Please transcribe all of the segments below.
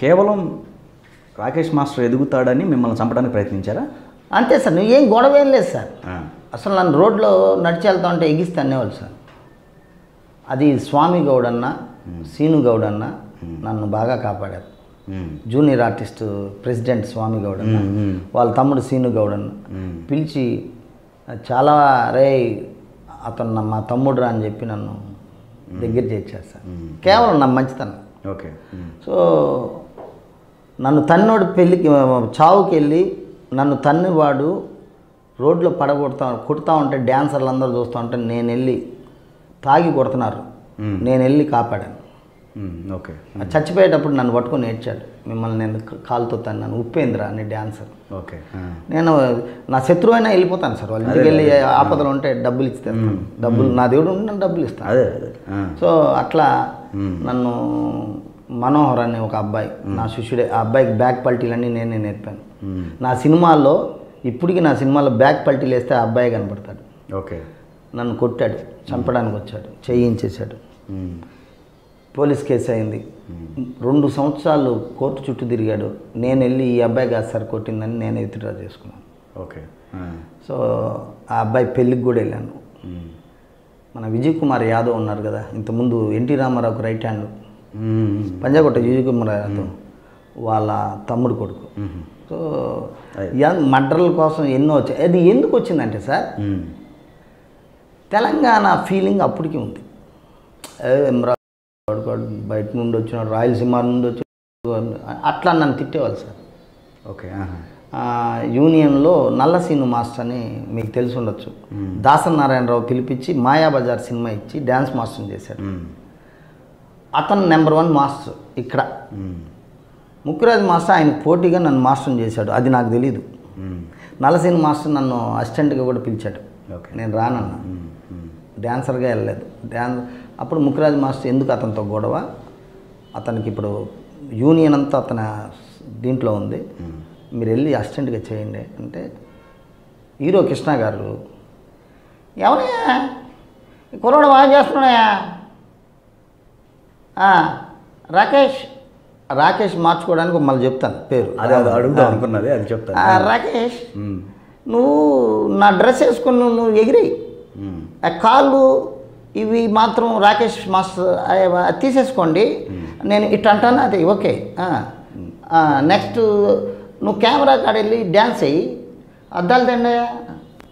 కేవలం రాకేష్ మాస్టర్ ఎదుగుతాడని మిమ్మల్ని చంపడానికి ప్రయత్నించారా? అంతే సార్, ఏం గొడవ ఏం లేదు సార్. అసలు నన్ను రోడ్లో నడిచి వెళ్తా ఉంటే ఎగిస్తే అనేవాళ్ళు సార్. అది స్వామి గౌడ్ అన్న, సీను గౌడ్ అన్న నన్ను బాగా కాపాడారు. జూనియర్ ఆర్టిస్ట్ ప్రెసిడెంట్ స్వామి గౌడ్ అన్న, వాళ్ళ తమ్ముడు సీను గౌడ్ అన్న పిలిచి చాలా రే అతను మా తమ్ముడు రా అని చెప్పి నన్ను దగ్గర చేర్చారు సార్. కేవలం నా మంచితనం. ఓకే. సో నన్ను తన్నోడు పెళ్ళికి చావుకి వెళ్ళి నన్ను తన్నివాడు రోడ్లో కొడతా ఉంటే డ్యాన్సర్లు అందరూ చూస్తూ ఉంటే నేను వెళ్ళి తాగి కొడుతున్నారు, నేను వెళ్ళి కాపాడాను. ఓకే. చచ్చిపోయేటప్పుడు నన్ను పట్టుకొని ఏడ్చాడు, మిమ్మల్ని నేను కాలుతో తన్నాను ఉపేంద్ర అనే డ్యాన్సర్. ఓకే. నేను నా శత్రువు అయినా వెళ్ళిపోతాను సార్, వాళ్ళ ఇంటికి వెళ్ళి ఆపదలు ఉంటే డబ్బులు ఇస్తాను, డబ్బులు నా దేవుడు ఉండి నన్ను డబ్బులు ఇస్తాను. అదే. సో అట్లా నన్ను మనోహర్ అనే ఒక అబ్బాయి నా శిష్యుడే, ఆ అబ్బాయికి బ్యాక్ పల్టీలన్నీ నేనే నేర్పాను. నా సినిమాల్లో ఇప్పటికీ నా సినిమాలో బ్యాక్ పల్టీలు వేస్తే ఆ అబ్బాయి కనపడతాడు. ఓకే. నన్ను కొట్టాడు, చంపడానికి వచ్చాడు, చేయించేశాడు. పోలీస్ కేసు అయింది. 2 సంవత్సరాలు కోర్టు చుట్టూ తిరిగాడు. నేను వెళ్ళి ఈ అబ్బాయి కాదు సార్ కొట్టిందని నేను విత్డ్రా చేసుకున్నాను. ఓకే. సో ఆ అబ్బాయి పెళ్ళికి కూడా వెళ్ళాను. మన విజయ్ కుమార్ యాదవ్ ఉన్నారు కదా, ఇంతకుముందు ఎన్టీ రామారావుకు రైట్ హ్యాండ్, పంజాగుట్ట విజయ్ కుమార్ యాదవ్ వాళ్ళ తమ్ముడు కొడుకు. సో మర్డర్ల కోసం ఎన్నో వచ్చాయి. అది ఎందుకు వచ్చిందంటే సార్, తెలంగాణ ఫీలింగ్ అప్పటికి ఉంది. బయట నుండి వచ్చినాడు, రాయలసీమ నుండి వచ్చి అట్లా నన్ను తిట్టేవాళ్ళు సార్. ఓకే. యూనియన్లో నల్లసీను మాస్టర్ అని మీకు తెలిసి ఉండొచ్చు, దాసన్ నారాయణరావు పిలిపించి మాయాబజార్ సినిమా ఇచ్చి డ్యాన్స్ మాస్టర్ని చేశాడు. అతను నెంబర్ 1 మాస్టర్ ఇక్కడ. ముక్కురాజ్ మాస్టర్ ఆయనకు పోటీగా నన్ను మాస్టర్ని చేశాడు, అది నాకు తెలీదు. నల్లసీను మాస్టర్ నన్ను అసిస్టెంట్గా కూడా పిలిచాడు, నేను రానన్నా, డ్యాన్సర్గా వెళ్ళలేదు. అప్పుడు ముక్కురాజ్ మాస్టర్ ఎందుకు అతనితో గొడవ, అతనికి ఇప్పుడు యూనియన్ అంతా అతని దీంట్లో ఉంది, మీరు వెళ్ళి అసిస్టెంట్గా చేయండి అంటే, హీరో కృష్ణ గారు ఎవరయ్యా కుర్రాడు బాగా చేస్తున్నాయా, రాకేష్ మార్చుకోవడానికి మళ్ళీ చెప్తాను పేరు, అదే అడుగుతా అనుకున్నది, అది చెప్తాను. రాకేష్ నువ్వు నా డ్రెస్ వేసుకుని నువ్వు ఎగిరి ఆ కాళ్ళు ఇవి మాత్రం రాకేష్ మాస్టర్ తీసేసుకోండి, నేను ఇట్ అంటాను, అది ఓకే. నెక్స్ట్ నువ్వు కెమెరా కాడ వెళ్ళి డ్యాన్స్ అయ్యి, అద్దాలు తండి,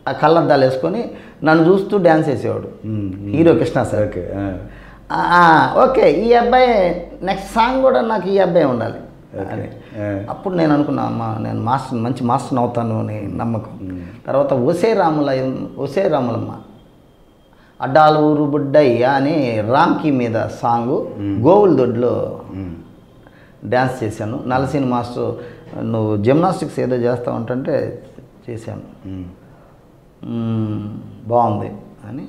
ఆ కళ్ళద్దాలు వేసుకొని నన్ను చూస్తూ డ్యాన్స్ వేసేవాడు hero Krishna sir. Okay. Okay, ఈ అబ్బాయి నెక్స్ట్ సాంగ్ కూడా నాకు ఈ అబ్బాయి ఉండాలి అని. అప్పుడు నేను అనుకున్నా, అమ్మా నేను మంచి మాస్టర్ని అవుతాను అని నమ్మకం. తర్వాత ఒసే రాములమ్మ అడ్డాలు ఊరు బుడ్డయ్య అని రామ్కి మీద సాంగు గోవుల దొడ్లో డ్యాన్స్ చేశాను. నలసీని మాస్టర్ నువ్వు జిమ్నాస్టిక్స్ ఏదో చేస్తావు అంటే చేశాను, బాగుంది అని.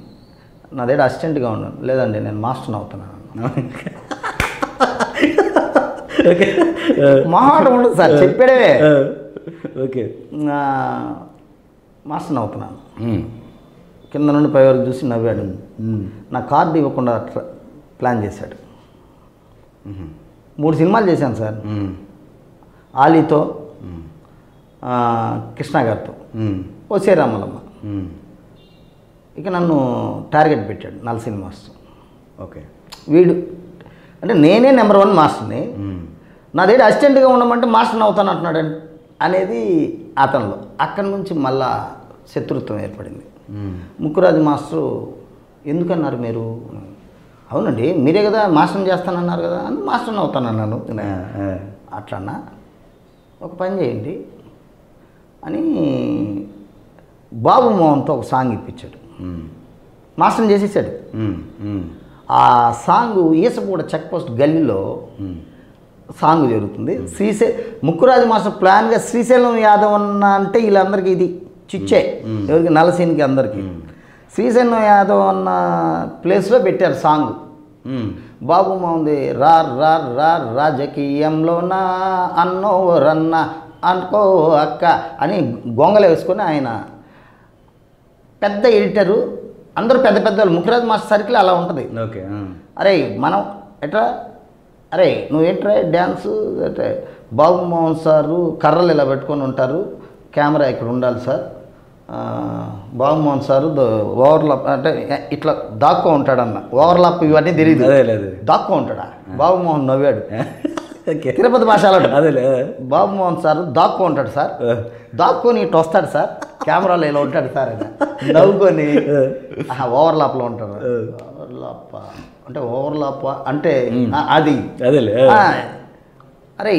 నా దగ్గర అసిస్టెంట్గా ఉన్నాను, లేదండి నేను మాస్టర్ని అవుతున్నాను. మాట ఉండదు సార్, చెప్పాడే. ఓకే. మాస్టర్ని అవుతున్నాను. కింద నుండి పై వరకు చూసి నవ్వాడు. నా కార్డు ఇవ్వకుండా ప్లాన్ చేశాడు. 3 సినిమాలు చేశాను సార్, ఆలీతో, కృష్ణ గారితో, ఒసే రామలమ్మ. ఇక నన్ను టార్గెట్ పెట్టాడు నలసీని మాస్టర్. ఓకే. వీడు అంటే నేనే నెంబర్ 1 మాస్టర్ని, నా దగ్గర అసిస్టెంట్గా ఉండమంటే మాస్టర్ని అవుతాను అంటున్నాడు అనేది అతనిలో. అక్కడి నుంచి మళ్ళా శత్రుత్వం ఏర్పడింది. ముక్కురాజు మాస్టరు ఎందుకన్నారు మీరు, అవునండి మీరే కదా మాస్టర్ని చేస్తానన్నారు కదా అని మాస్టర్ని అవుతానన్నాను. అట్లన్నా ఒక పని చేయండి అని బాబు మోహన్తో ఒక సాంగ్ ఇప్పించాడు, మాస్టర్ని చేసేసాడు. ఆ సాంగ్ ఈసపూడ చెక్ పోస్ట్ గల్లీలో సాంగ్ జరుగుతుంది. ముక్కురాజు మాస్టర్ ప్లాన్గా శ్రీశైలం యాదవ్ అన్న అంటే వీళ్ళందరికీ ఇది చిచ్చే, ఎవరికి నలసీనికి అందరికీ. శ్రీశైలం యాదవ్ అన్న ప్లేస్లో పెట్టారు సాంగ్. బాబు మోహన్ది రా రా రా రాజకీయంలో నా అన్నో రన్న అనుకో అక్క అని గొంగలు వేసుకొని ఆయన పెద్ద ఎడిటరు, అందరూ పెద్ద పెద్దవాళ్ళు. ముక్కురాజు మాస్టర్ సర్కిల్ అలా ఉంటుంది. ఓకే. అరే మనం ఎట్లా అరే నువ్వేంట్రా డ్యాన్స్ అంటే బాబుమోహన్ సారు కర్రలు ఇలా పెట్టుకొని ఉంటారు, కెమెరా ఇక్కడ ఉండాలి సార్, బాబుమోహన్ సారు ఓవర్లాప్ అంటే ఇట్లా దాక్కో ఉంటాడన్న, ఓవర్లాప్ ఇవన్నీ తెలియదు, దాక్కో ఉంటాడా? బాబుమోహన్ నవ్వాడు. తిరుపతి భాషలో అదేలే, బాబుమోహన్ సార్ దాక్కో ఉంటాడు సార్, దాక్కొని ఇటు వస్తాడు సార్, కెమెరాలో ఇలా ఉంటాడు సార్ అని నవ్వుకొని ఓవర్లాప్లో ఉంటాడు. ఓవర్లాప్ అంటే ఓవర్లాప్ అంటే అది అదేలే. అరే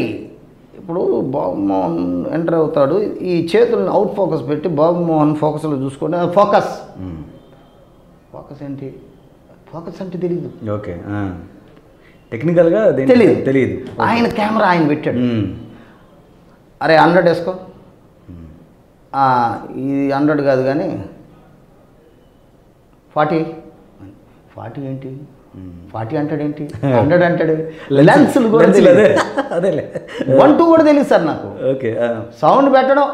ఇప్పుడు బాబుమోహన్ ఎంటర్ అవుతాడు, ఈ చేతులను అవుట్ ఫోకస్ పెట్టి బాబుమోహన్ ఫోకస్లో చూసుకొని ఫోకస్ ఫోకస్ ఏంటి, ఫోకస్ అంటే తెలియదు. ఓకే, టెక్నికల్గా తెలియదు. ఆయన కెమెరా ఆయన పెట్టాడు. అరే 100 వేసుకో, ఇది 100 కాదు కానీ 40 ఏంటి, 40 అంటాడేంటి, 100 అంటాడు. లెన్సులు కూడా తెలియదు, 1 2 కూడా తెలియదు సార్ నాకు. ఓకే, సౌండ్ పెట్టడం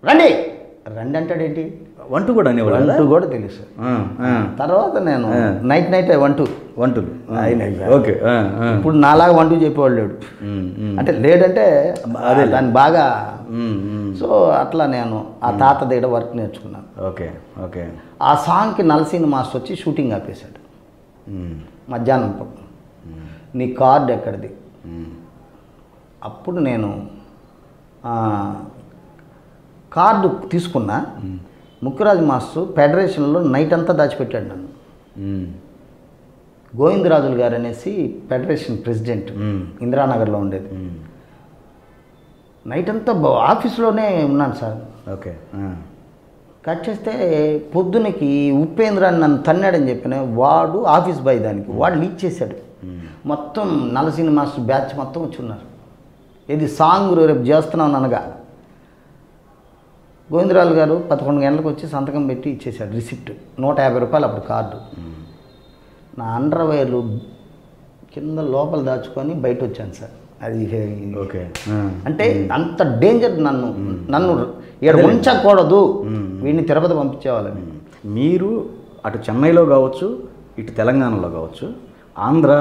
రండి అంటాడేంటి, 1 2 కూడా అనేవాడు, 1 2 కూడా తెలుసు సార్. తర్వాత నేను నైట్ 1 2 ఓకే. ఇప్పుడు నాలాగా 1 2 చెప్పేవాళ్ళు లేడు, అంటే లేడంటే అదే దాన్ని బాగా. సో అట్లా నేను ఆ తాత దగ్గర వర్క్ నేర్చుకున్నాను. Okay okay. ఆ సాంగ్కి నలసీని మాస్టర్ వచ్చి షూటింగ్ ఆపేశాడు. మధ్యాహ్నం నీ కార్డు ఎక్కడిది? అప్పుడు నేను కార్డు తీసుకున్నా. ముక్కురాజు మాస్టర్ ఫెడరేషన్లో నైట్ అంతా దాచిపెట్టాడు నన్ను. గోవిందరాజులు గారు అనేసి ఫెడరేషన్ ప్రెసిడెంట్, ఇందిరానగర్లో ఉండేది. నైట్ అంతా ఆఫీస్లోనే ఉన్నాను సార్. ఓకే. కట్ చేస్తే పొద్దునకి ఉపేంద్ర అని నన్ను తన్నాడని చెప్పిన వాడు ఆఫీస్ బాయ్, దానికి వాడు లీక్ చేశాడు. మొత్తం నలసీని మాస్టర్ బ్యాచ్ మొత్తం వచ్చి ఉన్నారు. ఇది సాంగ్ రేపు చేస్తున్నాను అనగా గోవిందరాజు గారు 11 గంటలకు వచ్చి సంతకం పెట్టి ఇచ్చేశాడు రిసిప్ట్. 150 రూపాయలు అప్పుడు కార్డు. నా అండర్వేర్లు కింద లోపల దాచుకొని బయట వచ్చాను సార్. అది ఓకే. అంటే అంత డేంజర్, నన్ను ఇక్కడ ఉంచకూడదు, వీడిని తిరుపతి పంపించేవాళ్ళని. మీరు అటు చెన్నైలో కావచ్చు, ఇటు తెలంగాణలో కావచ్చు, ఆంధ్ర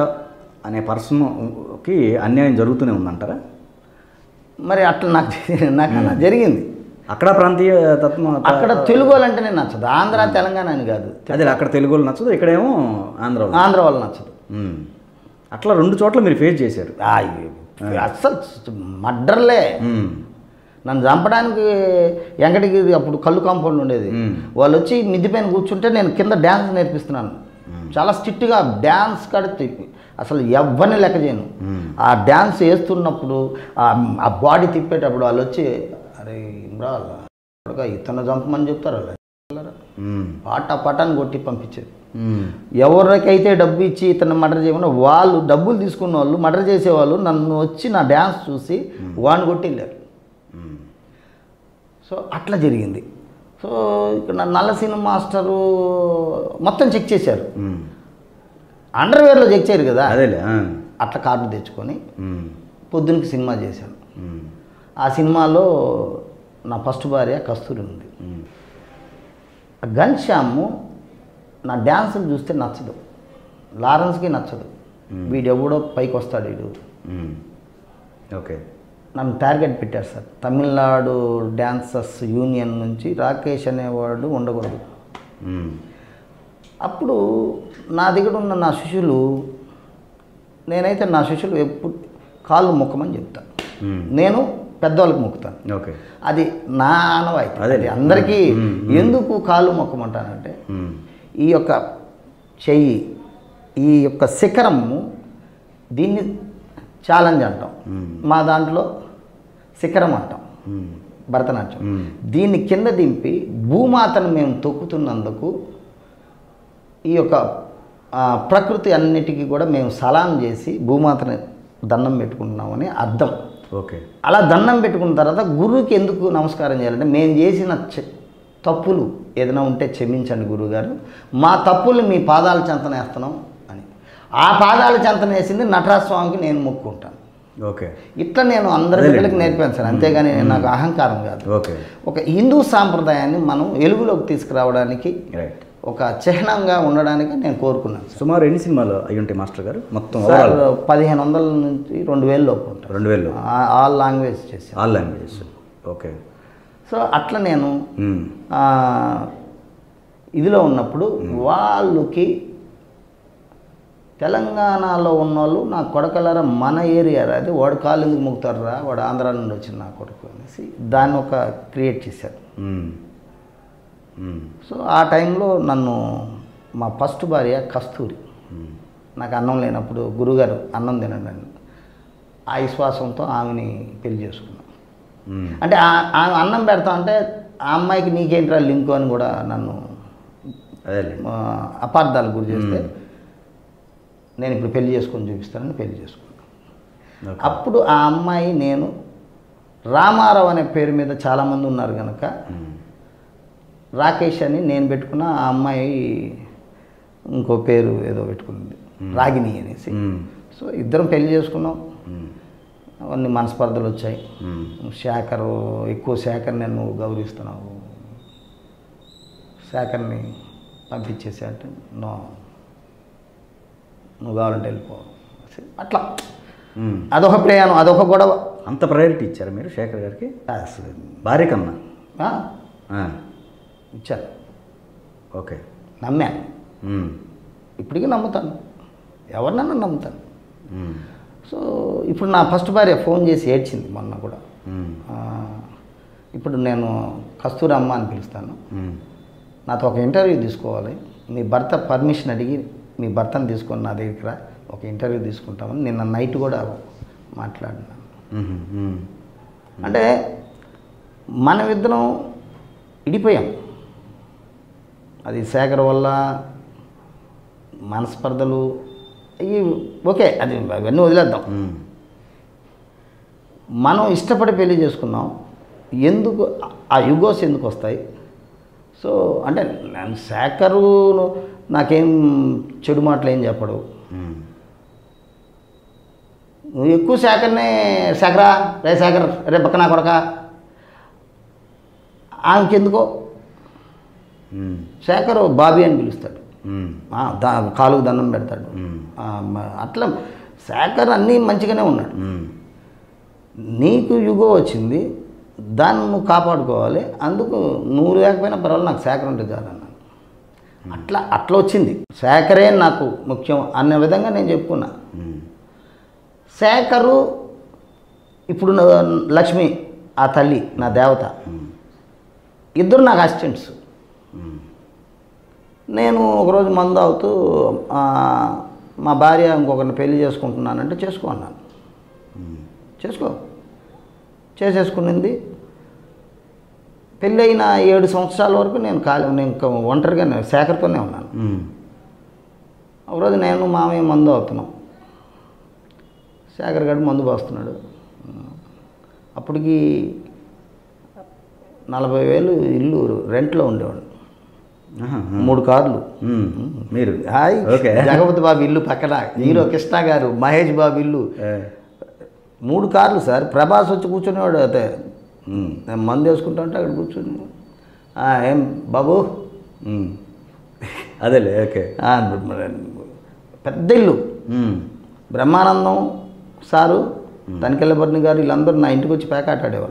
అనే పర్సన్కి అన్యాయం జరుగుతూనే ఉందంటారా? మరి అట్లా నాకు అలా జరిగింది. అక్కడ ప్రాంతీయ తత్వం, అక్కడ తెలుగు వాళ్ళంటేనే నచ్చదు, ఆంధ్ర తెలంగాణ అని కాదు. అదే అక్కడ తెలుగు వాళ్ళు నచ్చదు, ఇక్కడేమో ఆంధ్ర వాళ్ళు నచ్చదు. అట్లా 2 చోట్ల మీరు ఫేస్ చేశారు. అస్సలు మర్డర్లే. నన్ను చంపడానికి వెంకటగిరి అప్పుడు కళ్ళు కాంపౌండ్ ఉండేది, వాళ్ళు వచ్చి మిద్ది పైన కూర్చుంటే నేను కింద డ్యాన్స్ నేర్పిస్తున్నాను. చాలా స్ట్రిక్ట్గా డ్యాన్స్ కడితే అసలు ఎవరిని లెక్క చేయను. ఆ డ్యాన్స్ వేస్తున్నప్పుడు ఆ బాడీ తిప్పేటప్పుడు వాళ్ళు వచ్చి అరే ఇమ్రాల్ ఇతను చంపమని చెప్తారు, పాటాన్ని కొట్టి పంపించేది. ఎవరికైతే డబ్బు ఇచ్చి ఇతను మర్డర్ చేయమన్నా వాళ్ళు డబ్బులు తీసుకున్న వాళ్ళు మర్డర్ చేసేవాళ్ళు నన్ను వచ్చి నా డ్యాన్స్ చూసి వాడిని కొట్టి వెళ్ళారు. సో అట్లా జరిగింది. సో ఇక్కడ నల్లసీని మాస్టరు మొత్తం చెక్ చేశారు, అండర్వేర్లో చెక్ చేయరు కదా, అదేలే. అట్లా కార్డు తెచ్చుకొని పొద్దునకి సినిమా చేశాను. ఆ సినిమాలో నా ఫస్ట్ భార్య కస్తూరి ఉంది. ఘన్శ్యాము నా డ్యాన్సులు చూస్తే నచ్చదు, లారెన్స్కి నచ్చదు, వీడెవడో పైకి వస్తాడు వీడు. ఓకే. నన్ను టార్గెట్ పెట్టారు సార్. తమిళనాడు డ్యాన్సర్స్ యూనియన్ నుంచి రాకేష్ అనేవాడు ఉండకూడదు. అప్పుడు నా దగ్గర ఉన్న నా శిష్యులు, నేనైతే నా శిష్యులు ఎప్పుడు కాళ్ళు మొక్కమని చెప్తాను, నేను పెద్దవాళ్ళకి మొక్కుతాను. ఓకే. అది నా ఆనవాయితీ. అది అందరికీ ఎందుకు కాళ్ళు మొక్కమంటానంటే ఈ యొక్క చెయ్యి, ఈ యొక్క శిఖరము, దీన్ని ఛాలెంజ్ అంటాం, మా దాంట్లో శిఖరం అంటాం భరతనాట్యం. దీన్ని కింద దింపి భూమాతను మేము తొక్కుతున్నందుకు ఈ యొక్క ప్రకృతి అన్నిటికీ కూడా మేము సలాం చేసి భూమాతని దండం పెట్టుకుంటున్నామని అర్థం. ఓకే. అలా దండం పెట్టుకున్న తర్వాత గురువుకి ఎందుకు నమస్కారం చేయాలంటే మేము చేసిన తప్పులు ఏదైనా ఉంటే క్షమించండి గురువుగారు, మా తప్పులు మీ పాదాల చెంతన వేస్తున్నాం అని. ఆ పాదాల చెంతన వేసింది నటరాజ స్వామికి నేను మొక్కుకుంటాను. ఓకే. ఇట్లా నేను అందరి పిల్లలకి నేర్పాను సార్, అంతేగాని నాకు అహంకారం కాదు. ఓకే. ఒక హిందూ సాంప్రదాయాన్ని మనం వెలుగులోకి తీసుకురావడానికి ఒక చిహ్నంగా ఉండడానికి నేను కోరుకున్నాను సార్. సుమారు ఎన్ని సినిమాలు అయి ఉంటాయి మాస్టర్ గారు మొత్తం? సార్ 1500 నుంచి 2000 లోపు ఉంటాయి. 2000 ఆల్ లాంగ్వేజ్ చేశాను. All languages. ఓకే. సో అట్లా నేను ఇదిలో ఉన్నప్పుడు వాళ్ళకి తెలంగాణలో ఉన్నోళ్ళు నా కొడకలరా మన ఏరియా అది వాడు కాళ్ళు ఎందుకు మొక్కుతారా, వాడు ఆంధ్ర నుండి వచ్చిన నా కొడుకు అనేసి దాన్ని ఒక క్రియేట్ చేశారు. సో ఆ టైంలో నన్ను మా ఫస్ట్ భార్య కస్తూరి, నాకు అన్నం లేనప్పుడు గురుగారు అన్నం తినండి అని ఆ విశ్వాసంతో ఆమెని పెళ్లి చేసుకున్నాను. అంటే ఆమె అన్నం పెడతా అంటే ఆ అమ్మాయికి నీకేంట్రా లింకు అని కూడా నన్ను అపార్థాలు గురి చేస్తే నేను ఇప్పుడు పెళ్లి చేసుకొని చూపిస్తానని పెళ్లి చేసుకున్నాను. అప్పుడు ఆ అమ్మాయి నేను రామారావు అనే పేరు మీద చాలామంది ఉన్నారు కనుక రాకేష్ అని నేను పెట్టుకున్న, ఆ అమ్మాయి ఇంకో పేరు ఏదో పెట్టుకుంది రాగిణి అనేసి. సో ఇద్దరం పెళ్లి చేసుకున్నాం. అవన్నీ మనస్పర్ధలు వచ్చాయి. ఎక్కువ శేఖర్ నేను గౌరవిస్తున్నావు, శేఖర్ని పంపించేసి అంటే నువ్వు కావాలంటే వెళ్ళిపో అట్లా. అదొక ప్రయాణం, అదొక గొడవ. అంత ప్రయారిటీ ఇచ్చారు మీరు శేఖర్ గారికి? భార్య కన్నా ఇచ్చాను. ఓకే. నమ్మాను, ఇప్పటికీ నమ్ముతాను, ఎవరినన్నా నమ్ముతాను. సో ఇప్పుడు నా ఫస్ట్ భార్య ఫోన్ చేసి ఏడ్చింది మొన్న కూడా. ఇప్పుడు నేను కస్తూరి అమ్మ అని పిలుస్తాను, నాతో ఒక ఇంటర్వ్యూ తీసుకోవాలి, మీ భర్త పర్మిషన్ అడిగి మీ భర్తను తీసుకొని నా దగ్గర ఒక ఇంటర్వ్యూ తీసుకుంటామని నిన్న నైట్ కూడా మాట్లాడినాను. అంటే మనమిద్దరం ఇడిపోయాం. అది శేఖర్ వల్ల మనస్పర్ధలు అవి ఓకే, అది అవన్నీ వదిలేద్దాం. మనం ఇష్టపడి పెళ్లి చేసుకున్నాం, ఎందుకు ఆ యుగోస్ ఎందుకు వస్తాయి? సో అంటే నేను శేఖరు నాకేం చెడు మాటలు ఏం చెప్పడు. నువ్వు ఎక్కువ శేఖరా శేఖర్ రే పక్కన కొడక ఆమెకెందుకో శేఖర్ బాబీ అని పిలుస్తాడు, కాలుకు దండం పెడతాడు. అట్లా శేఖర్ అన్నీ మంచిగానే ఉన్నాడు. నీకు యుగో వచ్చింది, దాన్ని నువ్వు కాపాడుకోవాలి, అందుకు నువ్వు లేకపోయినా పర్వాలేదు, నాకు శేఖర్ ఉంటే చాలన్నాను. అట్లా వచ్చింది. శేఖరే నాకు ముఖ్యం అనే విధంగా నేను చెప్పుకున్నా. శేఖరు ఇప్పుడు లక్ష్మి ఆ తల్లి నా దేవత, ఇద్దరు నాకు అసిస్టెంట్స్. నేను ఒకరోజు మందు అవుతూ మా భార్య ఇంకొకరిని పెళ్లి చేసుకుంటున్నానంటే చేసుకో అన్నాను. చేసేసుకునింది. పెళ్ళి అయిన 7 సంవత్సరాల వరకు నేను ఇంకా ఒంటరిగా శేఖర్తోనే ఉన్నాను. ఒకరోజు నేను మామయ్య మందు అవుతున్నాం, శేఖర్ గారు మందు పోస్తున్నాడు. అప్పటికి 40,000 ఇల్లు రెంట్లో ఉండేవాడు, 3 కార్లు. మీరు హాయ్ జగపతి బాబు ఇల్లు పక్కన, హీరో కృష్ణ గారు, మహేష్ బాబు ఇల్లు, 3 కార్లు సార్. ప్రభాస్ వచ్చి కూర్చునేవాడు. అయితే నేను మందు వేసుకుంటా ఉంటే అక్కడ కూర్చుని ఏం బాబు అదేలే. ఓకే. పెద్ద ఇల్లు, బ్రహ్మానందం సారు, తనికెళ్ళబర్ని గారు వీళ్ళందరూ నా ఇంటికి వచ్చి పేకాట ఆడేవారు.